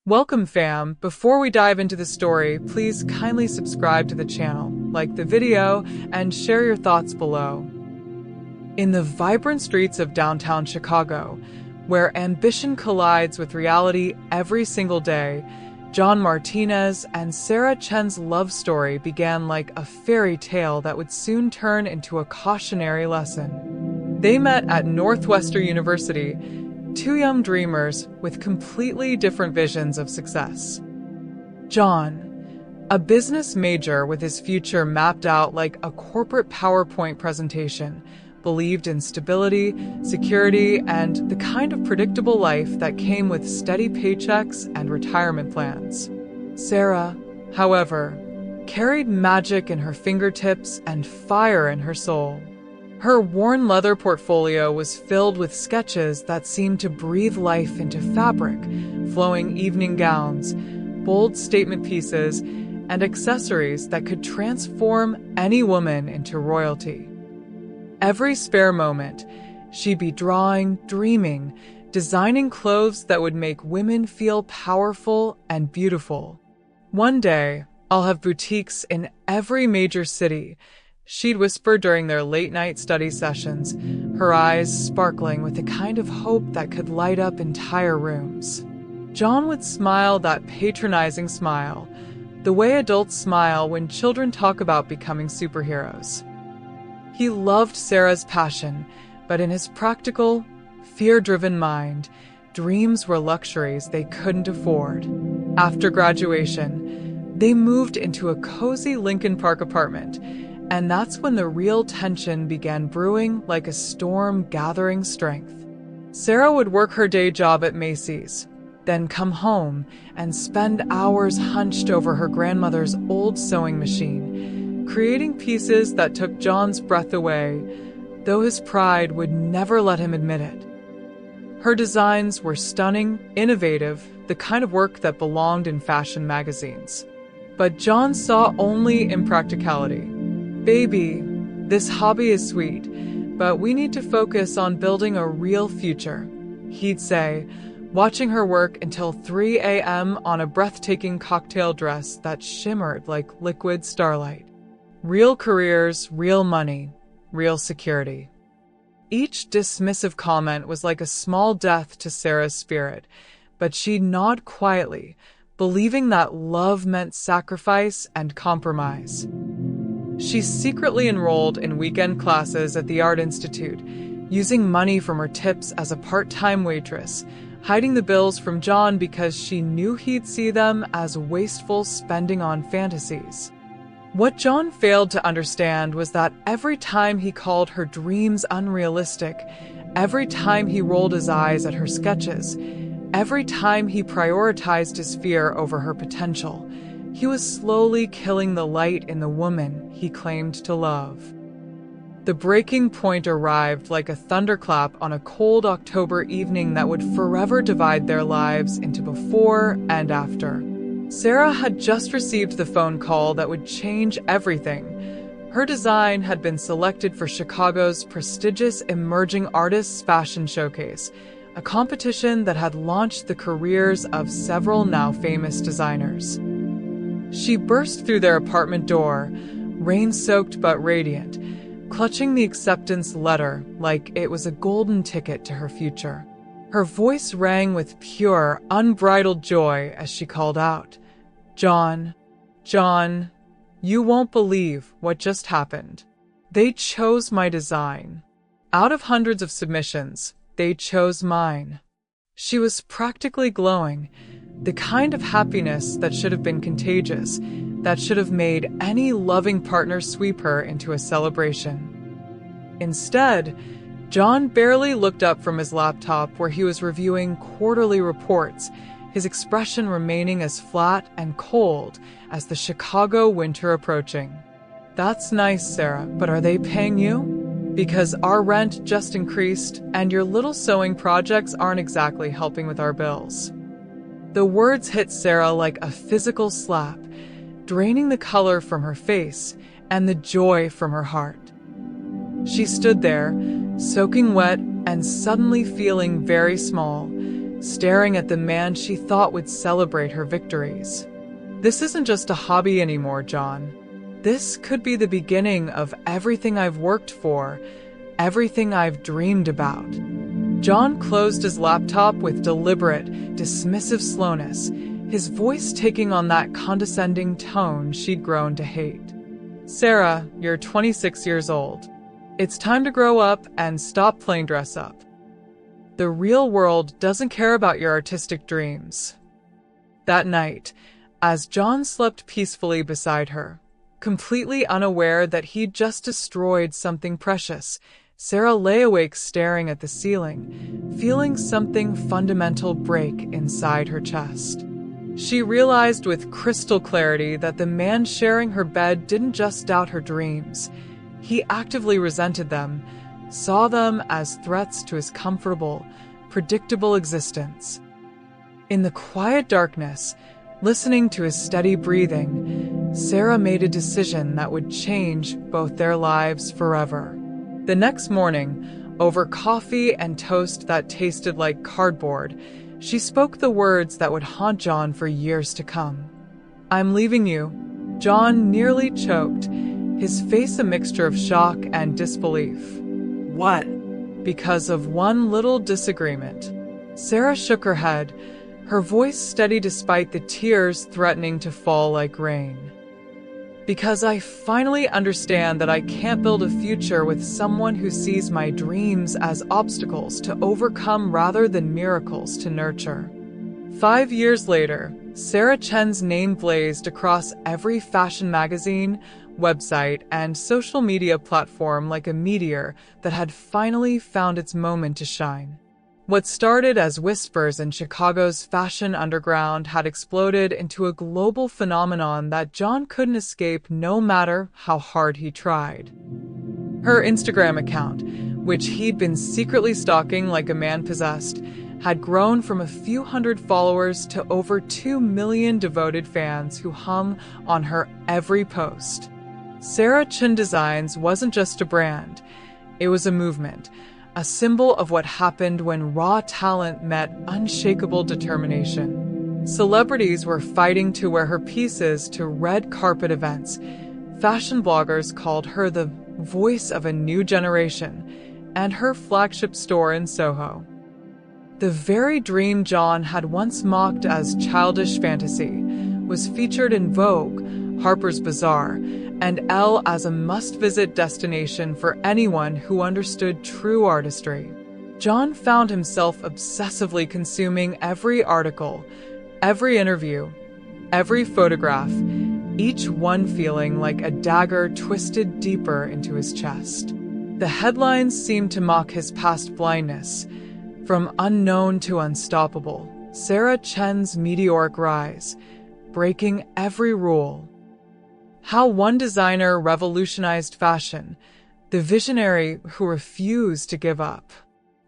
Welcome fam! Before we dive into the story, please kindly subscribe to the channel, like the video, and share your thoughts below. In the vibrant streets of downtown Chicago, where ambition collides with reality every single day, John Martinez and Sarah Chen's love story began like a fairy tale that would soon turn into a cautionary lesson. They met at Northwestern University, two young dreamers with completely different visions of success. John, a business major with his future mapped out like a corporate PowerPoint presentation, believed in stability, security, and the kind of predictable life that came with steady paychecks and retirement plans. Sarah, however, carried magic in her fingertips and fire in her soul. Her worn leather portfolio was filled with sketches that seemed to breathe life into fabric, flowing evening gowns, bold statement pieces, and accessories that could transform any woman into royalty. Every spare moment, she'd be drawing, dreaming, designing clothes that would make women feel powerful and beautiful. One day, I'll have boutiques in every major city, she'd whisper during their late-night study sessions, her eyes sparkling with the kind of hope that could light up entire rooms. John would smile that patronizing smile, the way adults smile when children talk about becoming superheroes. He loved Sarah's passion, but in his practical, fear-driven mind, dreams were luxuries they couldn't afford. After graduation, they moved into a cozy Lincoln Park apartment, and that's when the real tension began brewing like a storm gathering strength. Sarah would work her day job at Macy's, then come home and spend hours hunched over her grandmother's old sewing machine, creating pieces that took John's breath away, though his pride would never let him admit it. Her designs were stunning, innovative, the kind of work that belonged in fashion magazines. But John saw only impracticality. "Baby, this hobby is sweet, but we need to focus on building a real future," he'd say, watching her work until 3 a.m. on a breathtaking cocktail dress that shimmered like liquid starlight. Real careers, real money, real security. Each dismissive comment was like a small death to Sarah's spirit, but she'd nod quietly, believing that love meant sacrifice and compromise. She secretly enrolled in weekend classes at the Art Institute, using money from her tips as a part-time waitress, hiding the bills from John because she knew he'd see them as wasteful spending on fantasies. What John failed to understand was that every time he called her dreams unrealistic, every time he rolled his eyes at her sketches, every time he prioritized his fear over her potential, he was slowly killing the light in the woman he claimed to love. The breaking point arrived like a thunderclap on a cold October evening that would forever divide their lives into before and after. Sarah had just received the phone call that would change everything. Her design had been selected for Chicago's prestigious Emerging Artists Fashion Showcase, a competition that had launched the careers of several now famous designers. She burst through their apartment door, rain-soaked but radiant, clutching the acceptance letter like it was a golden ticket to her future. Her voice rang with pure, unbridled joy as she called out, "John, John, you won't believe what just happened. They chose my design. Out of hundreds of submissions, they chose mine." She was practically glowing, the kind of happiness that should have been contagious, that should have made any loving partner sweep her into a celebration. Instead, John barely looked up from his laptop where he was reviewing quarterly reports, his expression remaining as flat and cold as the Chicago winter approaching. "That's nice, Sarah, but are they paying you? Because our rent just increased and your little sewing projects aren't exactly helping with our bills." The words hit Sarah like a physical slap, draining the color from her face and the joy from her heart. She stood there, soaking wet and suddenly feeling very small, staring at the man she thought would celebrate her victories. "This isn't just a hobby anymore, John. This could be the beginning of everything I've worked for, everything I've dreamed about." John closed his laptop with deliberate, dismissive slowness, his voice taking on that condescending tone she'd grown to hate. "Sarah, you're 26 years old. It's time to grow up and stop playing dress up. The real world doesn't care about your artistic dreams." That night, as John slept peacefully beside her, completely unaware that he'd just destroyed something precious, Sarah lay awake staring at the ceiling, feeling something fundamental break inside her chest. She realized with crystal clarity that the man sharing her bed didn't just doubt her dreams. He actively resented them, saw them as threats to his comfortable, predictable existence. In the quiet darkness, listening to his steady breathing, Sarah made a decision that would change both their lives forever. The next morning, over coffee and toast that tasted like cardboard, she spoke the words that would haunt John for years to come. "I'm leaving you." John nearly choked, his face a mixture of shock and disbelief. "What?" "Because of one little disagreement." Sarah shook her head, her voice steady despite the tears threatening to fall like rain. "Because I finally understand that I can't build a future with someone who sees my dreams as obstacles to overcome rather than miracles to nurture." 5 years later, Sarah Chen's name blazed across every fashion magazine, website, and social media platform like a meteor that had finally found its moment to shine. What started as whispers in Chicago's fashion underground had exploded into a global phenomenon that John couldn't escape no matter how hard he tried. Her Instagram account, which he'd been secretly stalking like a man possessed, had grown from a few hundred followers to over 2 million devoted fans who hung on her every post. Sarah Chen Designs wasn't just a brand, it was a movement. A symbol of what happened when raw talent met unshakable determination. Celebrities were fighting to wear her pieces to red carpet events. Fashion bloggers called her the voice of a new generation, and her flagship store in Soho. The very dream John had once mocked as childish fantasy was featured in Vogue, Harper's Bazaar, and Elle as a must-visit destination for anyone who understood true artistry. John found himself obsessively consuming every article, every interview, every photograph, each one feeling like a dagger twisted deeper into his chest. The headlines seemed to mock his past blindness. From unknown to unstoppable, Sarah Chen's meteoric rise, breaking every rule. How one designer revolutionized fashion, the visionary who refused to give up.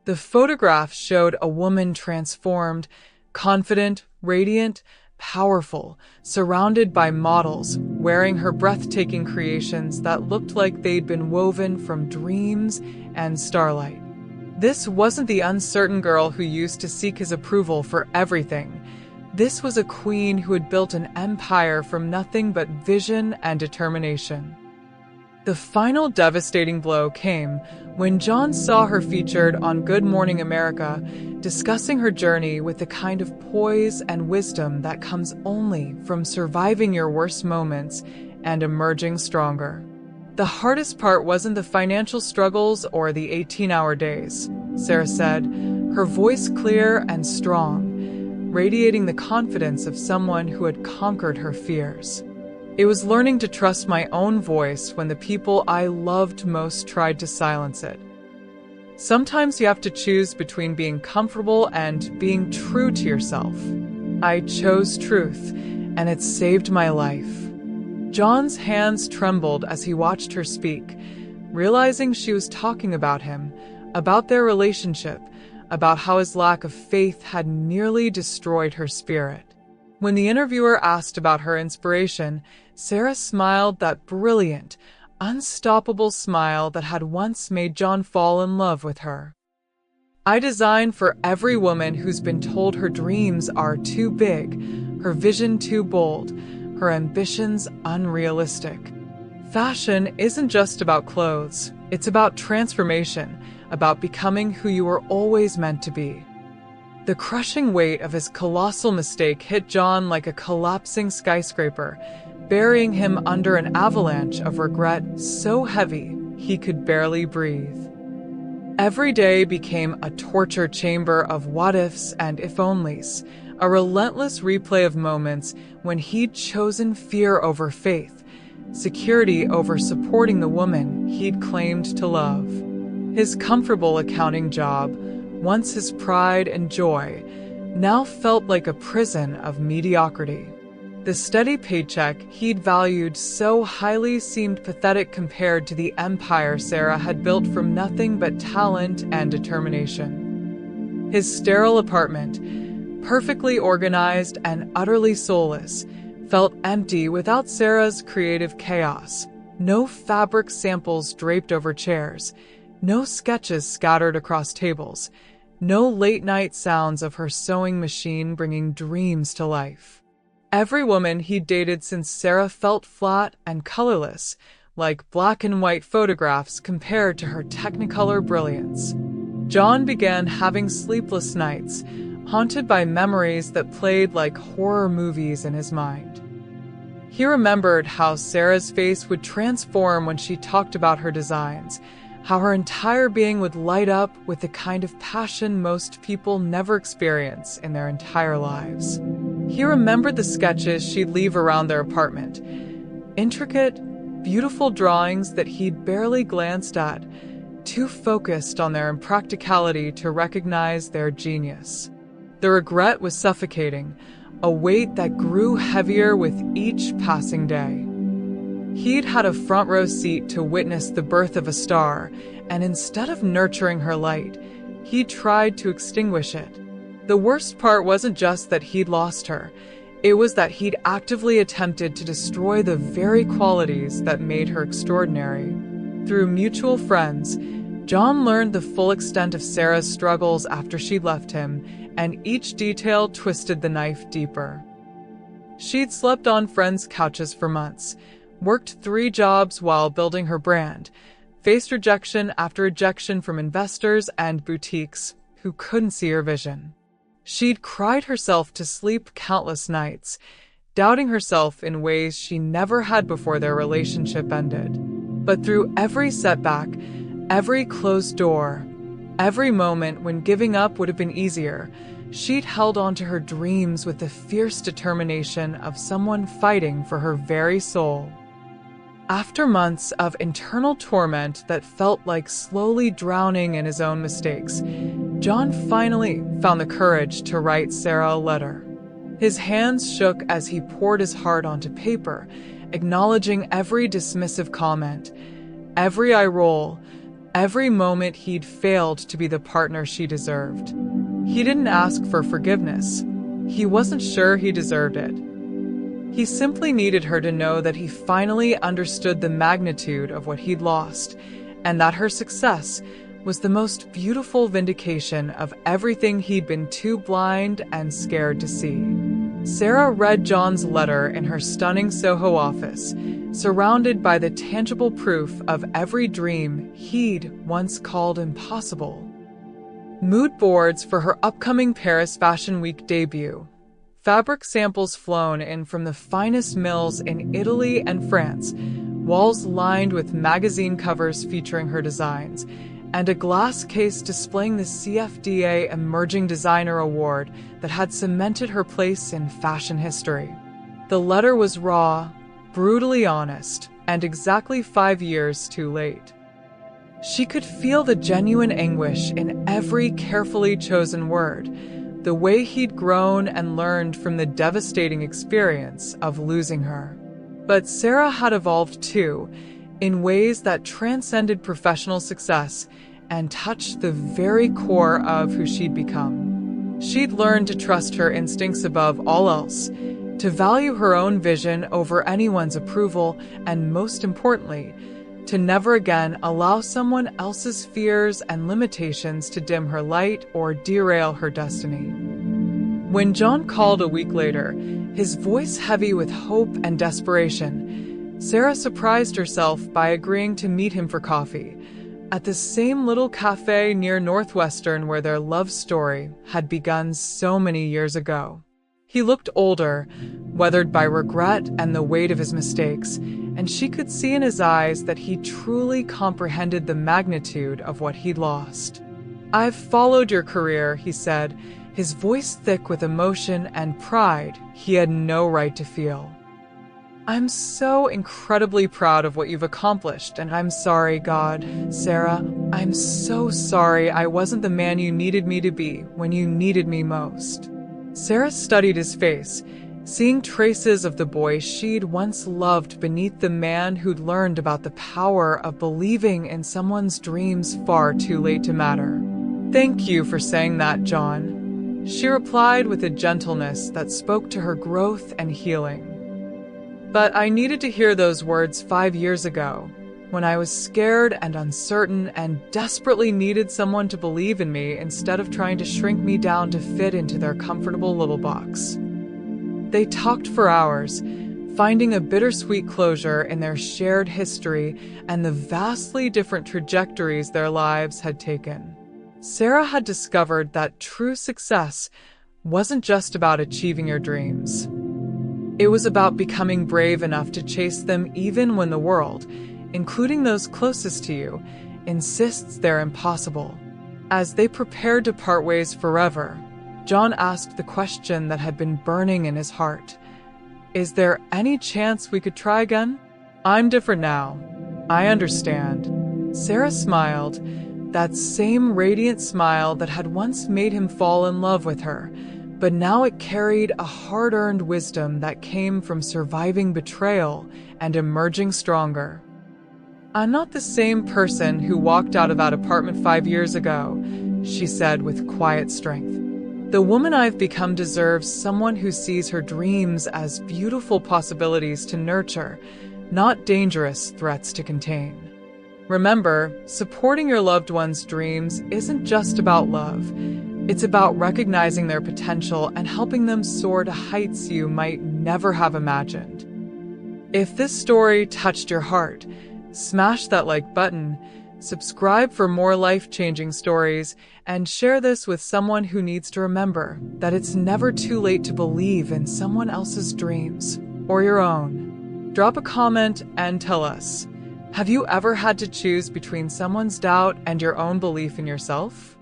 The photograph showed a woman transformed, confident, radiant, powerful, surrounded by models, wearing her breathtaking creations that looked like they'd been woven from dreams and starlight. This wasn't the uncertain girl who used to seek his approval for everything. This was a queen who had built an empire from nothing but vision and determination. The final devastating blow came when John saw her featured on Good Morning America, discussing her journey with the kind of poise and wisdom that comes only from surviving your worst moments and emerging stronger. The hardest part wasn't the financial struggles or the 18-hour days, Sarah said, her voice clear and strong, radiating the confidence of someone who had conquered her fears. It was learning to trust my own voice when the people I loved most tried to silence it. Sometimes you have to choose between being comfortable and being true to yourself. I chose truth, and it saved my life. John's hands trembled as he watched her speak, realizing she was talking about him, about their relationship, about how his lack of faith had nearly destroyed her spirit. When the interviewer asked about her inspiration, Sarah smiled that brilliant, unstoppable smile that had once made John fall in love with her. I design for every woman who's been told her dreams are too big, her vision too bold, her ambitions unrealistic. Fashion isn't just about clothes. It's about transformation, about becoming who you were always meant to be. The crushing weight of his colossal mistake hit John like a collapsing skyscraper, burying him under an avalanche of regret so heavy he could barely breathe. Every day became a torture chamber of what-ifs and if-onlys, a relentless replay of moments when he'd chosen fear over faith, security over supporting the woman he'd claimed to love. His comfortable accounting job, once his pride and joy, now felt like a prison of mediocrity. The steady paycheck he'd valued so highly seemed pathetic compared to the empire Sarah had built from nothing but talent and determination. His sterile apartment, perfectly organized and utterly soulless, felt empty without Sarah's creative chaos. No fabric samples draped over chairs, no sketches scattered across tables, no late-night sounds of her sewing machine bringing dreams to life. Every woman he'd dated since Sarah felt flat and colorless, like black and white photographs compared to her technicolor brilliance. John began having sleepless nights, haunted by memories that played like horror movies in his mind. He remembered how Sarah's face would transform when she talked about her designs, how her entire being would light up with the kind of passion most people never experience in their entire lives. He remembered the sketches she'd leave around their apartment, intricate, beautiful drawings that he'd barely glanced at, too focused on their impracticality to recognize their genius. The regret was suffocating, a weight that grew heavier with each passing day. He'd had a front row seat to witness the birth of a star, and instead of nurturing her light, he tried to extinguish it. The worst part wasn't just that he'd lost her, it was that he'd actively attempted to destroy the very qualities that made her extraordinary. Through mutual friends, John learned the full extent of Sarah's struggles after she'd left him, and each detail twisted the knife deeper. She'd slept on friends' couches for months, worked 3 jobs while building her brand, faced rejection after rejection from investors and boutiques who couldn't see her vision. She'd cried herself to sleep countless nights, doubting herself in ways she never had before their relationship ended. But through every setback, every closed door, every moment when giving up would have been easier, she'd held on to her dreams with the fierce determination of someone fighting for her very soul. After months of internal torment that felt like slowly drowning in his own mistakes, John finally found the courage to write Sarah a letter. His hands shook as he poured his heart onto paper, acknowledging every dismissive comment, every eye roll, every moment he'd failed to be the partner she deserved. He didn't ask for forgiveness. He wasn't sure he deserved it. He simply needed her to know that he finally understood the magnitude of what he'd lost, and that her success was the most beautiful vindication of everything he'd been too blind and scared to see. Sarah read John's letter in her stunning Soho office, surrounded by the tangible proof of every dream he'd once called impossible. Mood boards for her upcoming Paris Fashion Week debut, fabric samples flown in from the finest mills in Italy and France, walls lined with magazine covers featuring her designs, and a glass case displaying the CFDA Emerging Designer Award that had cemented her place in fashion history. The letter was raw, brutally honest, and exactly 5 years too late. She could feel the genuine anguish in every carefully chosen word, the way he'd grown and learned from the devastating experience of losing her. But Sarah had evolved too, in ways that transcended professional success and touched the very core of who she'd become. She'd learned to trust her instincts above all else, to value her own vision over anyone's approval, and most importantly, to never again allow someone else's fears and limitations to dim her light or derail her destiny. When John called a week later, his voice heavy with hope and desperation, Sarah surprised herself by agreeing to meet him for coffee at the same little cafe near Northwestern where their love story had begun so many years ago. He looked older, weathered by regret and the weight of his mistakes, and she could see in his eyes that he truly comprehended the magnitude of what he'd lost. "I've followed your career," he said, his voice thick with emotion and pride he had no right to feel. "I'm so incredibly proud of what you've accomplished, and I'm sorry, God, Sarah, I'm so sorry I wasn't the man you needed me to be when you needed me most." Sarah studied his face, seeing traces of the boy she'd once loved beneath the man who'd learned about the power of believing in someone's dreams far too late to matter. "Thank you for saying that, John," she replied with a gentleness that spoke to her growth and healing. "But I needed to hear those words 5 years ago, when I was scared and uncertain and desperately needed someone to believe in me instead of trying to shrink me down to fit into their comfortable little box." They talked for hours, finding a bittersweet closure in their shared history and the vastly different trajectories their lives had taken. Sarah had discovered that true success wasn't just about achieving your dreams. It was about becoming brave enough to chase them even when the world, including those closest to you, insists they're impossible. As they prepared to part ways forever, John asked the question that had been burning in his heart. "Is there any chance we could try again? I'm different now. I understand." Sarah smiled, that same radiant smile that had once made him fall in love with her, but now it carried a hard-earned wisdom that came from surviving betrayal and emerging stronger. "I'm not the same person who walked out of that apartment 5 years ago," she said with quiet strength. "The woman I've become deserves someone who sees her dreams as beautiful possibilities to nurture, not dangerous threats to contain." Remember, supporting your loved one's dreams isn't just about love. It's about recognizing their potential and helping them soar to heights you might never have imagined. If this story touched your heart, smash that like button, subscribe for more life-changing stories, and share this with someone who needs to remember that it's never too late to believe in someone else's dreams or your own. Drop a comment and tell us, have you ever had to choose between someone's doubt and your own belief in yourself?